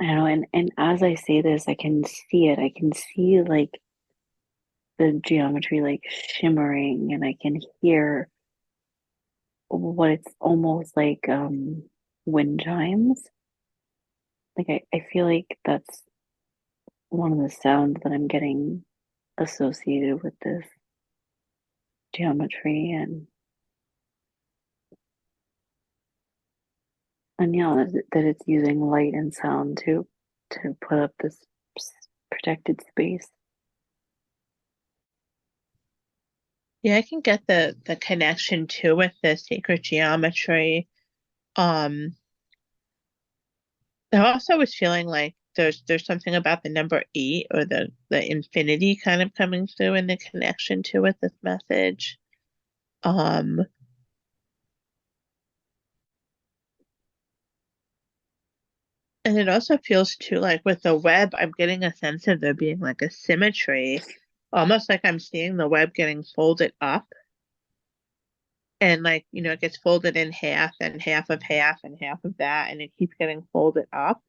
I don't know, and as I say this, I can see it. I can see like the geometry like shimmering, and I can hear what it's almost like wind chimes. Like I feel like that's one of the sounds that I'm getting associated with this geometry, and yeah, that it's using light and sound to put up this protected space. Yeah, I can get the connection too with the sacred geometry. Um, I also was feeling like there's something about the number eight or the infinity kind of coming through in the connection to with this message. Um, and it also feels too like with the web, I'm getting a sense of there being like a symmetry, almost like I'm seeing the web getting folded up. And like, it gets folded in half and half of half and half of that, and it keeps getting folded up.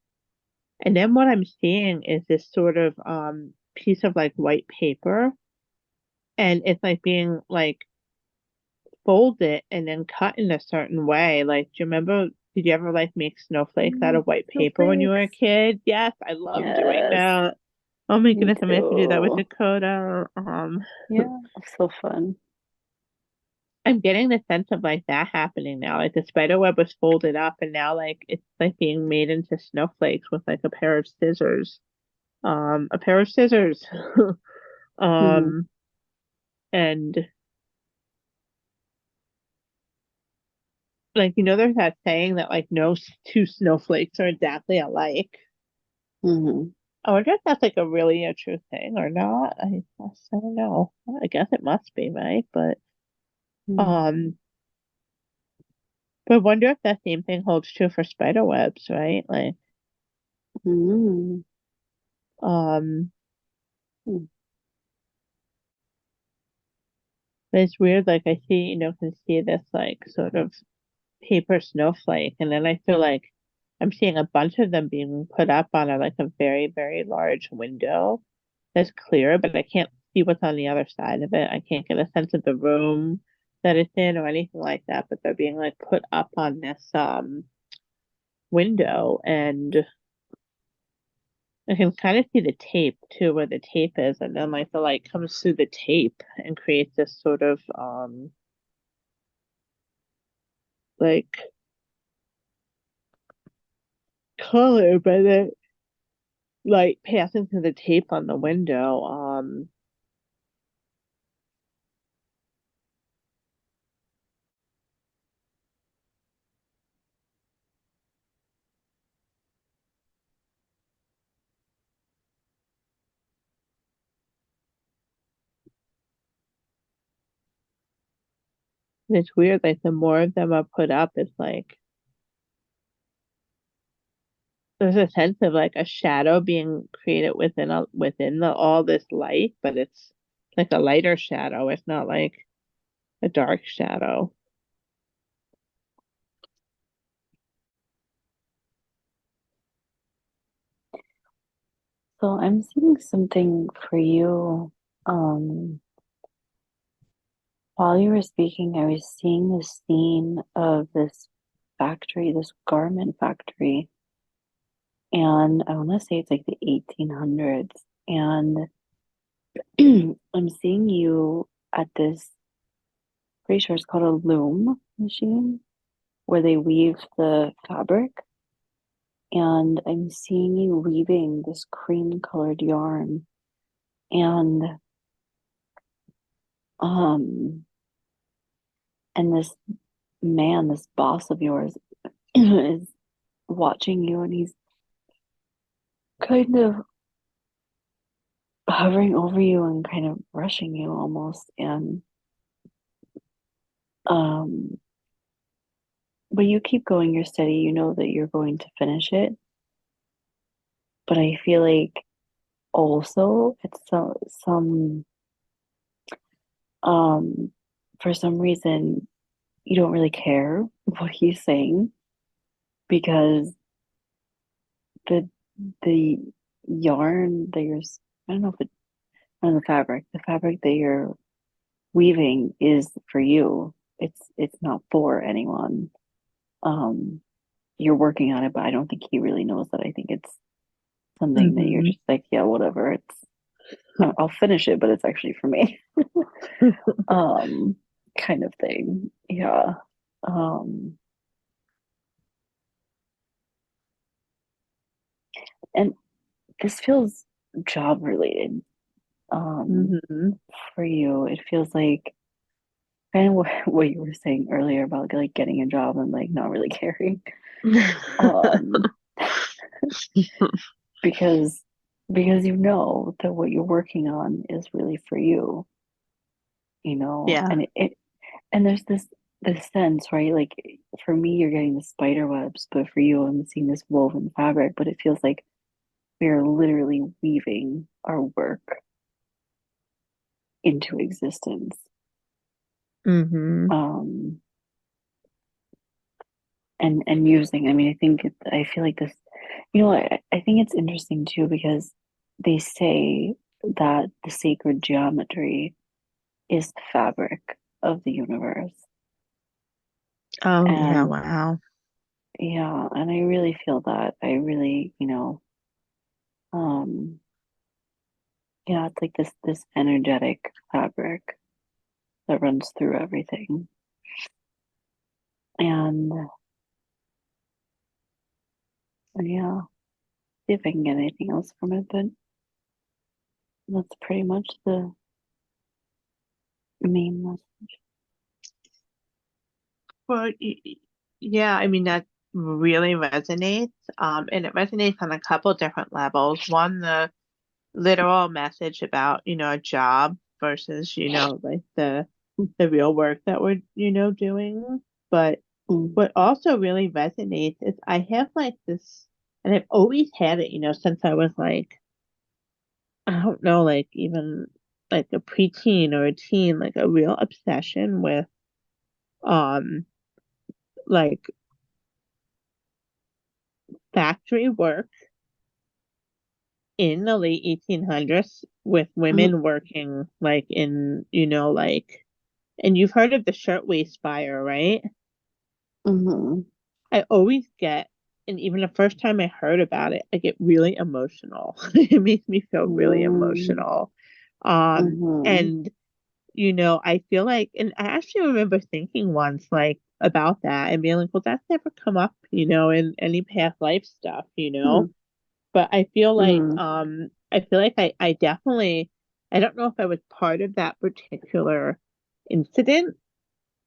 And then what I'm seeing is this sort of piece of like white paper, and it's like being like folded and then cut in a certain way. Like, do you remember, did you ever like make snowflakes out Mm, of white paper when you were a snowflakes. kid? Yes, I love doing Yes, that. Oh my me goodness, I'm gonna have to do that with too. Dakota. Yeah, so fun. I'm getting the sense of like that happening now. Like the spider web was folded up and now like it's like being made into snowflakes with like a pair of scissors. A pair of scissors. Hmm. Um, and like there's that saying that like no two snowflakes are exactly alike. Hmm. I wonder if that's like a really a true thing or not. I don't know. I guess it must be, right? Hmm. Um, but I wonder if that same thing holds true for spider webs, right? Like, Hmm. um, Hmm. but it's weird. Like I see, can see this like sort of paper snowflake, and then I feel like I'm seeing a bunch of them being put up on a very, very large window that's clear, but I can't see what's on the other side of it. I can't get a sense of the room that it's in or anything like that, but they're being like put up on this window, and I can kind of see the tape too, where the tape is, and then like the light comes through the tape and creates this sort of like color, but the light passing through the tape on the window. And it's weird, like the more of them are put up, it's like there's a sense of like a shadow being created within the all this light, but it's like a lighter shadow. It's not like a dark shadow. So I'm seeing something for you. Um, while you were speaking, I was seeing this scene of this factory, this garment factory, and I want to say it's like the 1800s. And I'm seeing you at this, pretty sure it's called a loom machine, where they weave the fabric. And I'm seeing you weaving this cream colored yarn. And um and this man, this boss of yours, is watching you, and he's kind of hovering over you and kind of rushing you almost. And um but you keep going, you're steady, you know that you're going to finish it. But I feel like also it's some um for some reason you don't really care what he's saying, because the the yarn that I don't know if it, on the fabric that you're weaving is for you. It's not for anyone. Um, you're working on it, but I don't think he really knows that. I think it's something that you're Mm-hmm. just like, yeah, whatever. I'll finish it, but it's actually for me. Um, kind of thing. Yeah. Um, and this feels job related. Um, Mm-hmm. for you, it feels like kind of what you were saying earlier about like getting a job and like not really caring. Um, because you know that what you're working on is really for you, Yeah. and and there's this sense, right? Like for me, you're getting the spider webs, but for you, I'm seeing this woven fabric, but it feels like we're literally weaving our work into existence. Mm-hmm. Um, and using, I mean, I feel like this, I think it's interesting too because they say that the sacred geometry is the fabric of the universe. Oh yeah, And wow. yeah, and I really feel that. I really, yeah, it's like this energetic fabric that runs through everything. And yeah, see if I can get anything else from it, but that's pretty much the main message. Well, yeah, I mean that really resonates. And it resonates on a couple different levels. One, the literal message about, a job versus, like the real work that we're, doing. But Mm, what also really resonates is I have like this, and I've always had it, since I was like, I don't know, like even like a preteen or a teen, like a real obsession with um like factory work in the late 1800s with mm, women working like in, like, and you've heard of the shirtwaist fire, right? mm, I always get, and even the first time I heard about it, I get really emotional. It makes me feel really mm, emotional. mm, And I feel like, and I actually remember thinking once, like, about that and being like, well, that's never come up, in any past life stuff, mm, But mm, I feel like I definitely, I don't know if I was part of that particular incident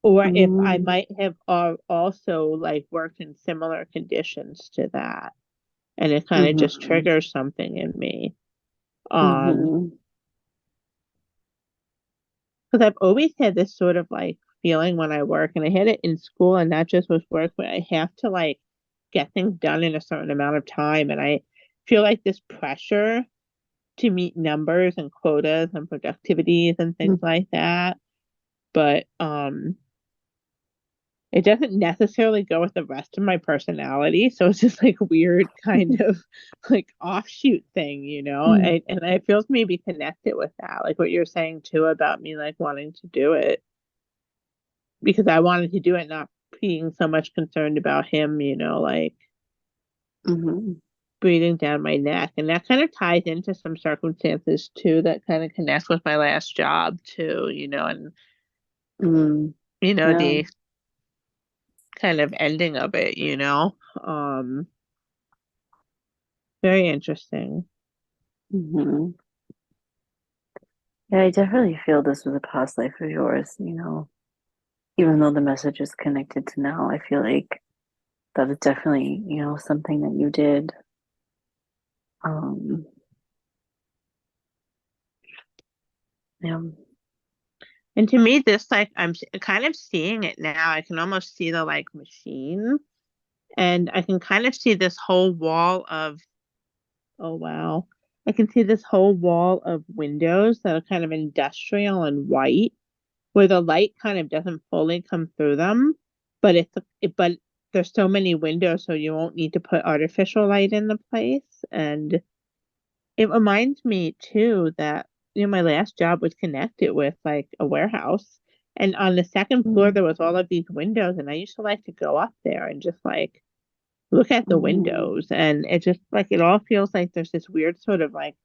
or if I mm, might have also like worked in similar conditions to that. And it kind of just mm, triggers something in me. Um, mm, because I've always had this sort of like feeling when I work, and I had it in school and not just with work, but I have to like get things done in a certain amount of time. And I feel like this pressure to meet numbers and quotas and productivities and things like that. But it doesn't necessarily go with the rest of my personality. So it's just like weird kind of like offshoot thing, mm, and I feels maybe connected with that, like what you're saying too about me like wanting to do it because I wanted to do it, not being so much concerned about him, like mm, breathing down my neck. And that kind of ties into some circumstances too that kind of connect with my last job too, and mm. Yeah. the kind of ending of it, Um, very interesting. Hmm. Yeah, I definitely feel this was a past life of yours, even though the message is connected to now, I feel like that is definitely, something that you did. Um, yeah. And to me, this like kind of seeing it now. I can almost see the like machine, and I can kind of see this whole wall of, oh wow. I can see this whole wall of windows that are kind of industrial and white, where the light kind of doesn't fully come through them, but there's so many windows, so you won't need to put artificial light in the place. And it reminds me too that, my last job was connected with like a warehouse. And on the second floor, Mm, there was all of these windows, and I used to like to go up there and just like look at the mm, windows. And it just like it all feels like there's this weird sort of like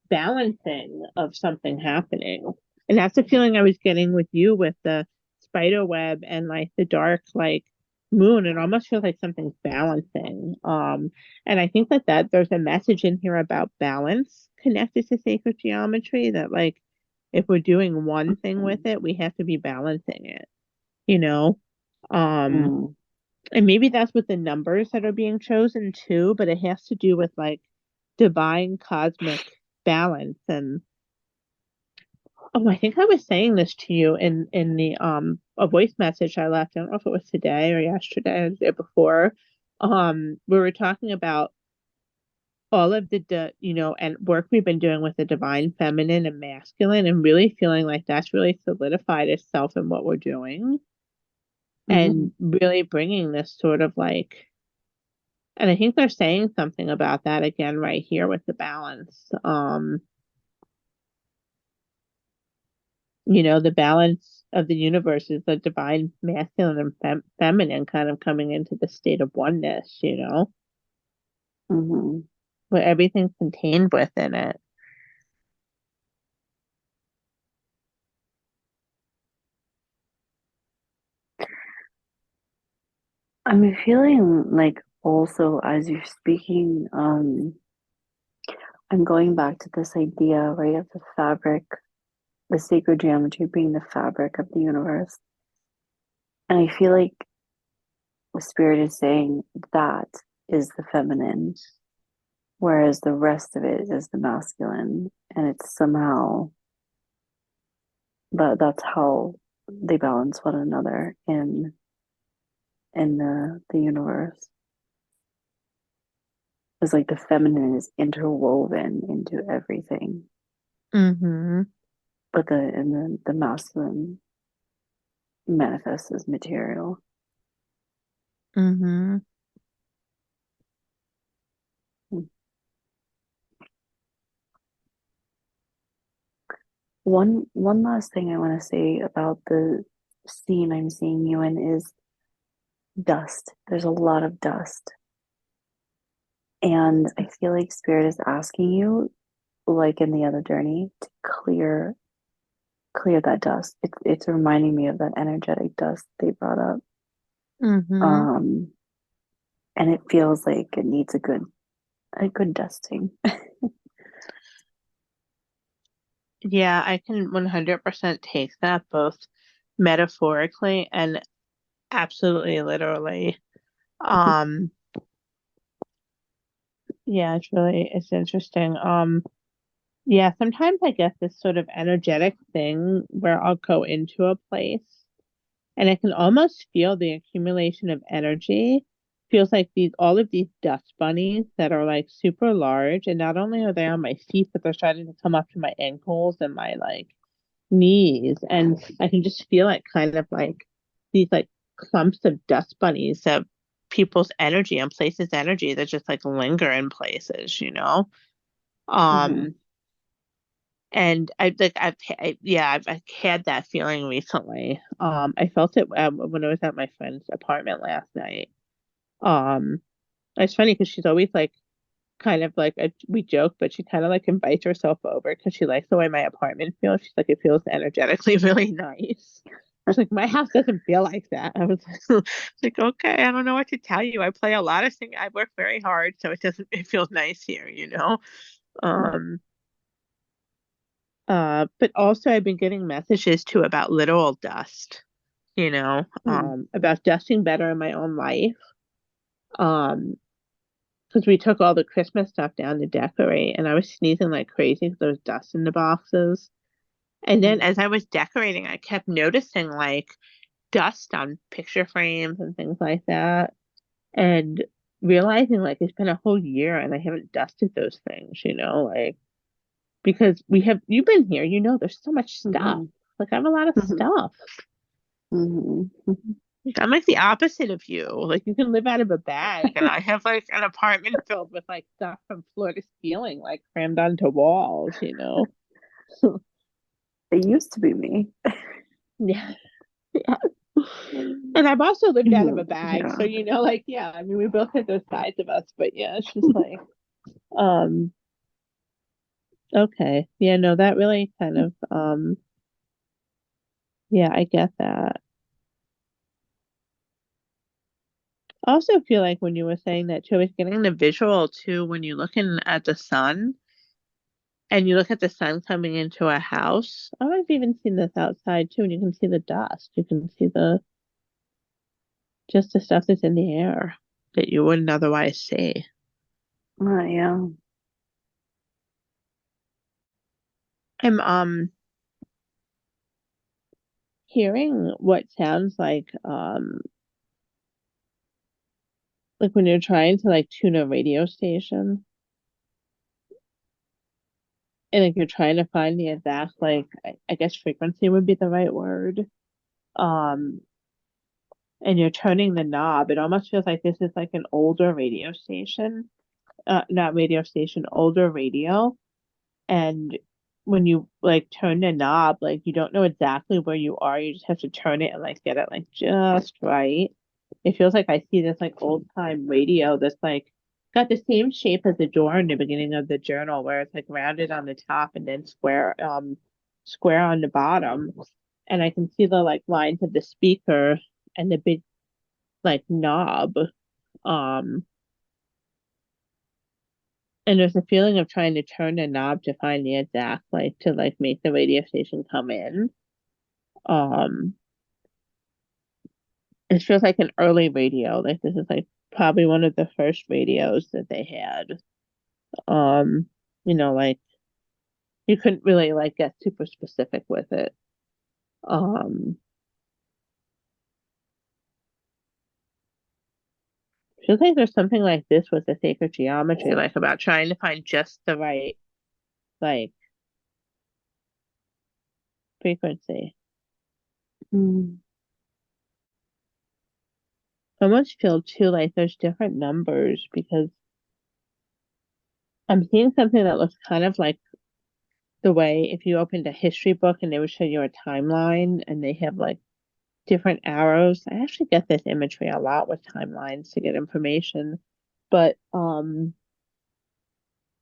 balancing of something happening. And that's the feeling I was getting with you with the spider web and like the dark like moon. It almost feels like something's balancing. And I think that there's a message in here about balance connected to sacred geometry that like if we're doing one thing with mm, it, we have to be balancing it, you know? Um, mm, and maybe that's with the numbers that are being chosen too, but it has to do with like divine cosmic balance. And oh, I think I was saying this to you in the a voice message I left. I don't know if it was today or yesterday or the day before. We were talking about all of and work we've been doing with the divine feminine and masculine, and really feeling like that's really solidified itself in what we're doing, mm, and really bringing this sort of like, and I think they're saying something about that again right here with the balance. The balance of the universe is the divine masculine and feminine kind of coming into the state of oneness, mm. where everything's contained within it. I'm feeling like also as you're speaking, I'm going back to this idea, right, of the fabric, the sacred geometry being the fabric of the universe. And I feel like the spirit is saying that is the feminine, whereas the rest of it is the masculine. And it's somehow that's how they balance one another in the universe. It's like the feminine is interwoven into everything, Mm-hmm. but the masculine manifests as material. Mm-hmm. One last thing I want to say about the scene I'm seeing you in is dust. There's a lot of dust. And I feel like spirit is asking you, like in the other journey, to clear that dust. It's reminding me of that energetic dust they brought up. Mm-hmm. Um, and it feels like it needs a good dusting. Yeah, I can 100% take that both metaphorically and absolutely literally. Um, yeah, it's interesting. Yeah, sometimes I get this sort of energetic thing where I'll go into a place and I can almost feel the accumulation of energy. Feels like all of these dust bunnies that are like super large, and not only are they on my feet, but they're starting to come up to my ankles and my like knees, and I can just feel it kind of like these like clumps of dust bunnies of people's energy and places energy that just like linger in places. Hmm. Um, and I've had that feeling recently. I felt it when I was at my friend's apartment last night. Um, it's funny because she's always like kind of like we joke, but she kind of like invites herself over because she likes the way my apartment feels. She's like, it feels energetically really nice. She's like, my house doesn't feel like that. I was like, okay, I don't know what to tell you. I play a lot of things. I work very hard, so it doesn't. It feels nice here. Um, but also I've been getting messages too about literal dust, Hmm. about dusting better in my own life. Um, because we took all the Christmas stuff down to decorate, and I was sneezing like crazy because there was dust in the boxes. And then Hmm. as I was decorating, I kept noticing like dust on picture frames and things like that, and realizing like it's been a whole year and I haven't dusted those things, like because you've been here, there's so much stuff. Hmm. Like I have a lot of Hmm. stuff. Hmm. Like, I'm like the opposite of you. Like you can live out of a bag, and I have like an apartment filled with like stuff from floor to ceiling, like crammed onto walls, you know? It used to be me. Yeah. Yeah. And I've also lived out of a bag, so Yeah. like yeah, I mean we both have those sides of us, but yeah, it's just like um okay. Yeah, no, that really kind of yeah, I get that. I also feel like when you were saying that too, it's getting the visual too when you're looking at the sun and you look at the sun coming into a house. Oh, I've even seen this outside too, and you can see the dust. You can see the just the stuff that's in the air that you wouldn't otherwise see. Yeah. I'm hearing what sounds like when you're trying to like tune a radio station and like you're trying to find the exact like I guess frequency would be the right word. Um and you're turning the knob. It almost feels like this is like an older radio station. Not radio station, older radio. And when you like turn the knob, like you don't know exactly where you are. You just have to turn it and like get it like just right. It feels like I see this like old time radio that's like got the same shape as the door in the beginning of the journal where it's like rounded on the top and then square on the bottom. And I can see the like lines of the speaker and the big like knob. Um and there's a feeling of trying to turn the knob to find the exact like to like make the radio station come in. Um, it feels like an early radio. Like this is like probably one of the first radios that they had. Um, like you couldn't really like get super specific with it. Um, feels like there's something like this with the sacred geometry, like about trying to find just the right like frequency. Mm. I almost feel too like there's different numbers because I'm seeing something that looks kind of like the way if you opened a history book and they would show you a timeline and they have like different arrows. I actually get this imagery a lot with timelines to get information. But and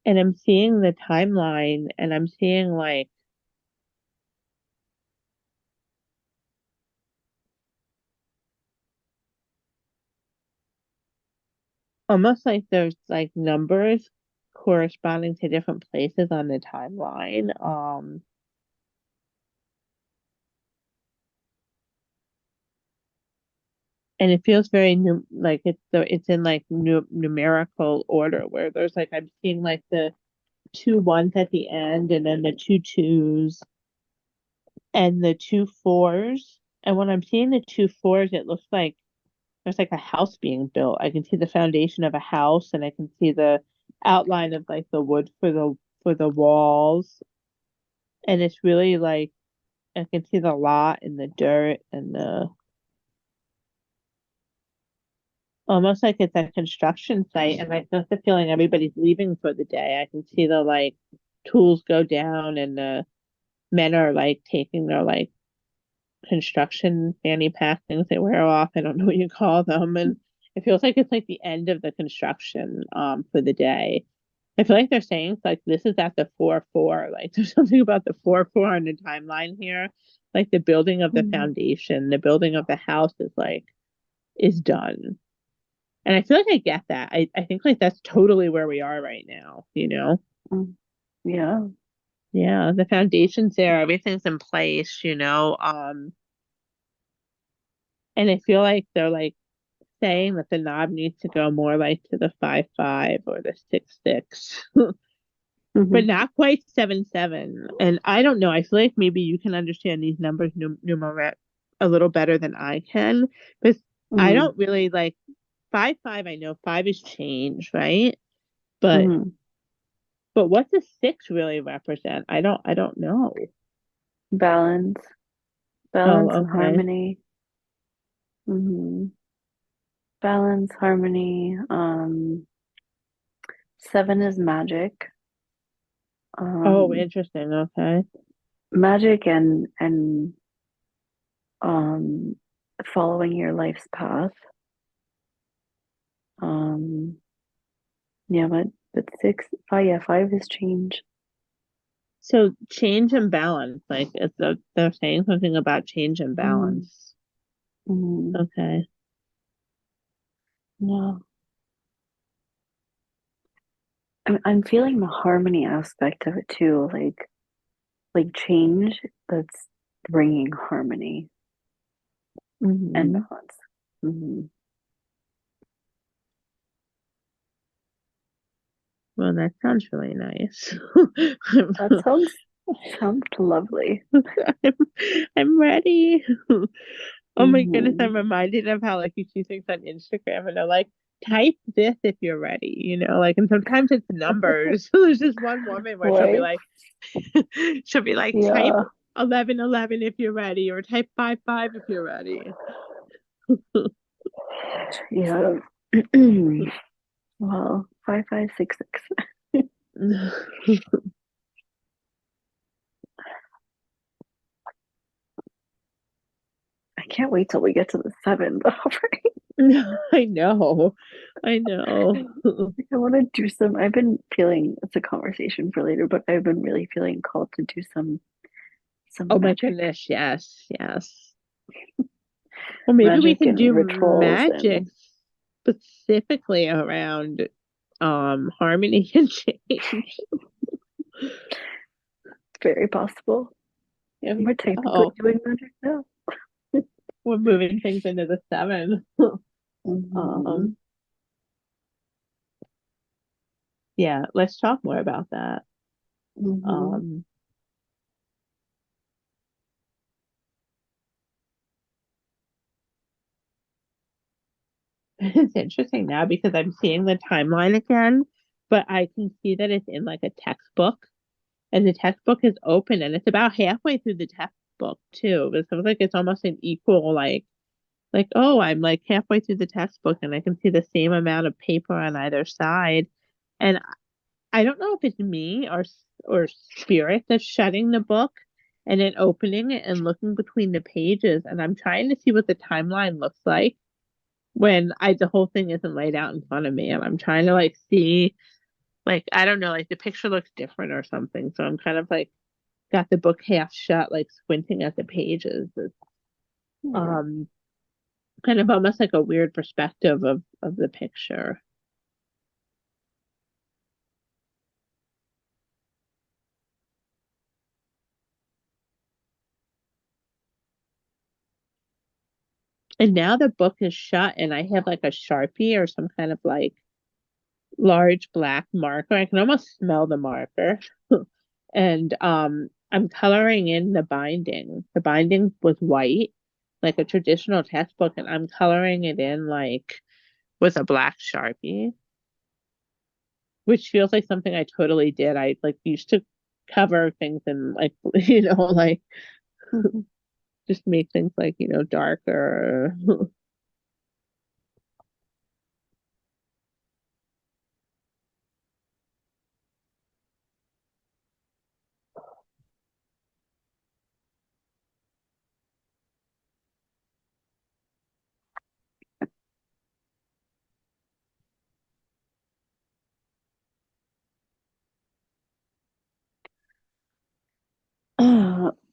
I'm seeing the timeline and I'm seeing like almost like there's like numbers corresponding to different places on the timeline. And it feels very like it's in like numerical order where there's like I'm seeing like the two ones at the end and then the two twos and the two fours. And when I'm seeing the two fours, it looks like there's like a house being built. I can see the foundation of a house and I can see the outline of like the wood for the walls. And it's really like I can see the lot and the dirt and the almost like it's a construction site and I get the feeling everybody's leaving for the day. I can see the like tools go down and the men are like taking their like construction fanny pack things they wear off. I don't know what you call them. And it feels like it's like the end of the construction for the day. I feel like they're saying like this is at the 4-4. Like there's something about the 4-4 on the timeline here. Like the building of the Mm. foundation, the building of the house is done. And I feel like I get that. I think like that's totally where we are right now, you know? Mm. Yeah. Yeah, the foundation's there, everything's in place, and I feel like they're like saying that the knob needs to go more like to the 5-5 or the 6-6, but Hmm. not quite 7-7. And I don't know. I feel like maybe you can understand these numbers numerate a little better than I can, because I Hmm. don't really like 5-5. I know five is change, right? But Hmm. what does six really represent? I don't know. Balance, Oh, balance and okay. harmony. Hmm. Balance, harmony. Seven is magic. Oh, Um, interesting. Okay. Magic and um following your life's path. Um, yeah, but six, five, yeah, five is change. So change and balance, like they're saying something about change and Mm, balance. mm, Okay. yeah, I'm feeling the harmony aspect of it too, like change that's bringing harmony and Hmm. balance. Hmm. Well, that sounds really nice. That sounds lovely. I'm, I'm ready. Oh my goodness, Hmm. I'm reminded of how like you see things on Instagram and they're like, type this if you're ready, like, and sometimes it's numbers. There's this one woman where Right? she'll be like, type Yeah, 1111 if you're ready, or type 55 if you're ready. yeah. Well, 5566. I can't wait till we get to the seven, though, right? I know. I know. Like, I want to do some. I've been feeling it's a conversation for later, but I've been really feeling called to do Oh some my magic, goodness, yes, yes. Well, maybe we magic can and do rituals, magic and specifically around harmony and change. very possible. There we We're technically go. doing magic now. We're moving things into the seven. Hmm. Um, yeah, let's talk more about that. Hmm. Um, it's interesting now because I'm seeing the timeline again, but I can see that it's in like a textbook, and the textbook is open, and it's about halfway through the textbook too. It sounds like it's almost an equal oh, I'm like halfway through the textbook, and I can see the same amount of paper on either side, and I don't know if it's me or spirit that's shutting the book and then opening it and looking between the pages, and I'm trying to see what the timeline looks like when I the whole thing isn't laid out in front of me, and I'm trying to like see, like, I don't know, like the picture looks different or something, so I'm kind of like got the book half shut, like squinting at the pages. It's um kind of almost like a weird perspective of the picture. And now the book is shut, and I have like a Sharpie or some kind of like large black marker. I can almost smell the marker. And I'm coloring in the binding. The binding was white, like a traditional textbook, and I'm coloring it in like with a black Sharpie, which feels like something I totally did. I like used to cover things and like like just make things like darker.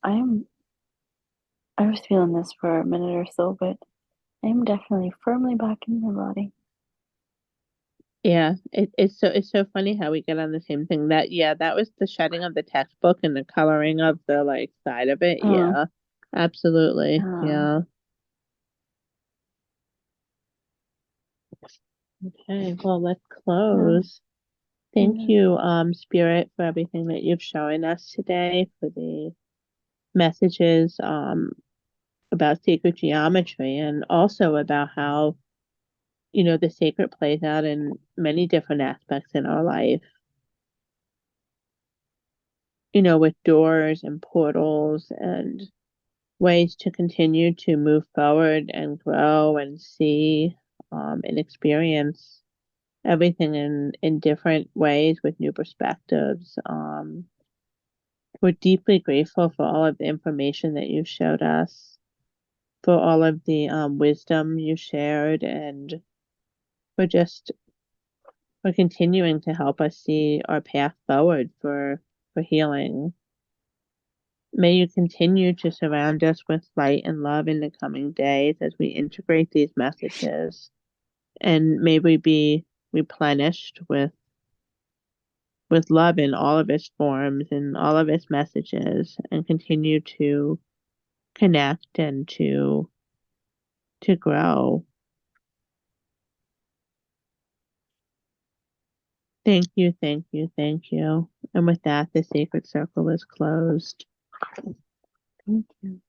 I'm I was feeling this for a minute or so, but I'm definitely firmly back in my body. Yeah, it's so funny how we get on the same thing. That was the shutting of the textbook and the coloring of the like side of it. Uh, Yeah, absolutely. uh, Yeah. Okay, well, let's yeah, close. Thank yeah. you, Spirit, for everything that you've shown us today, for the messages about sacred geometry, and also about how the sacred plays out in many different aspects in our life, with doors and portals and ways to continue to move forward and grow and see and experience everything in different ways with new perspectives. We're deeply grateful for all of the information that you showed us, for all of the wisdom you shared, and for just for continuing to help us see our path forward for healing. May you continue to surround us with light and love in the coming days as we integrate these messages. And may we be replenished with love in all of its forms and all of its messages, and continue to connect and to grow. Thank you, thank you, thank you. And with that, the sacred circle is closed. Thank you.